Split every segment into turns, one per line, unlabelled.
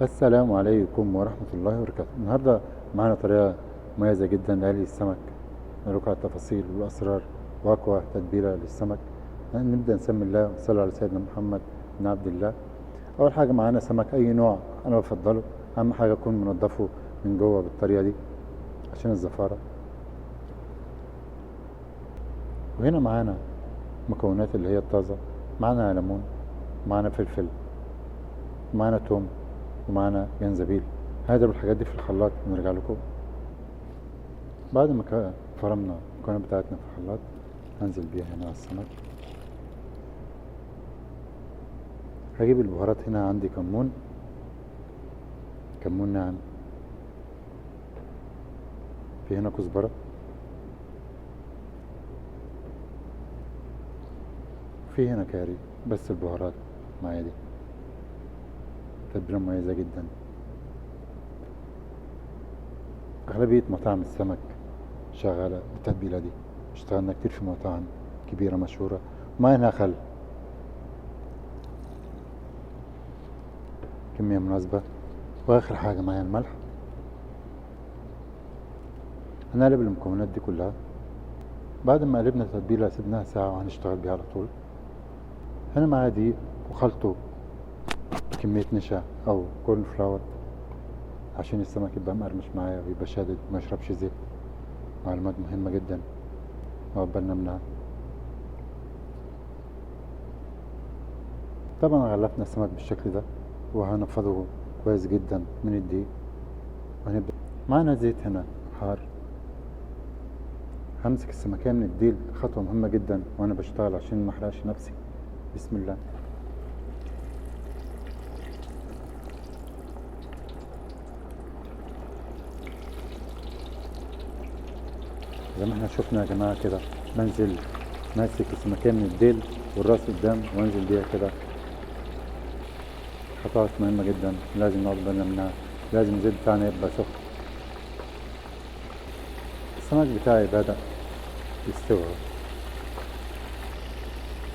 السلام عليكم ورحمة الله وبركاته. النهاردة معانا طريقة مميزة جدا لقلي السمك، نروح على التفاصيل والأسرار وأقوى تتبيلة للسمك. نبدأ نسمي الله ونصلي على سيدنا محمد بن عبد الله. أول حاجة معانا سمك أي نوع أنا بفضله، أهم حاجة أكون منضفه من جوه بالطريقة دي عشان الزفارة. وهنا معانا مكونات اللي هي الطازة، معانا ليمون، معانا فلفل، معانا توم، ومعانا جنزبيل. هنضرب الحاجات دي في الخلاط ونرجع لكم. بعد ما فرمنا المكونات بتاعتنا في الخلاط هنزل بيها هنا على السمك. هجيب البهارات، هنا عندي كمون ناعم، في هنا كزبرة، في هنا كاري. بس البهارات معايا دي تتبيلة مميزة جدا. أغلبية مطاعم السمك شغالة بالتتبيلة دي، اشتغلنا كتير في مطاعم كبيرة مشهورة. معانا خل، كمية مناسبة. وآخر حاجة معايا الملح. هنقلب المكونات دي كلها. بعد ما قلبنا التتبيلة سيبناها ساعة وهنشتغل بيها على طول. هنا معايا دقيق وخلطه كمية نشا أو كورن فلاور عشان السمك يبقى مقرمش معايا ويبقى شادد وما يشربش زيت. معلومات مهمة جدا ناخد بالنا منها. طبعا غلفنا السمك بالشكل ده وهنفضه كويس جدا من الدقيق وهنبدأ. معانا زيت هنا حار. همسك السمكية من الديل، خطوة مهمة جدا وانا بشتغل عشان ما احرقش نفسي. بسم الله. زي ما احنا شفنا يا جماعة كده، بنزل ماسك السمكية من الديل والراس قدام وانزل بيها كده. خطوات مهمة جدا لازم ناخد بالنا منها. لازم الزيت بتاعنا يبقى سخن. السمك بتاعي بدأ يستوي.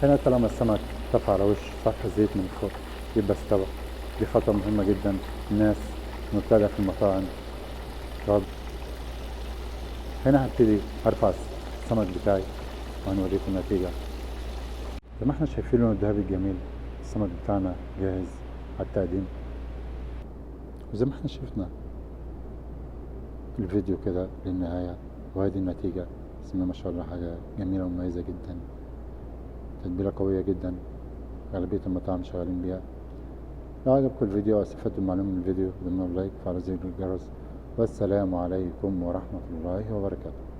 هنا طالما السمك طفى على وش سطح الزيت من فوق يبقى استوى. دي خطوة مهمة جدا الناس مبتدئة في المطاعم. طب هنا هبتدي ارفع السمك بتاعي وهنوريكم النتيجة. زي ما احنا شايفين لونه الذهبي الجميل، السمك بتاعنا جاهز على التقديم. وزي ما احنا شفنا الفيديو كده للنهاية، وهذه النتيجة. بسم الله ما شاء الله، حاجة جميلة ومميزة جدا، تتبيلة قوية جدا أغلبية المطاعم شغالين بيها. لو عجبكم الفيديو أو استفدتوا معلومة من الفيديو ضمنوا لايك وفعلوا زر الجرس. والسلام عليكم ورحمة الله وبركاته.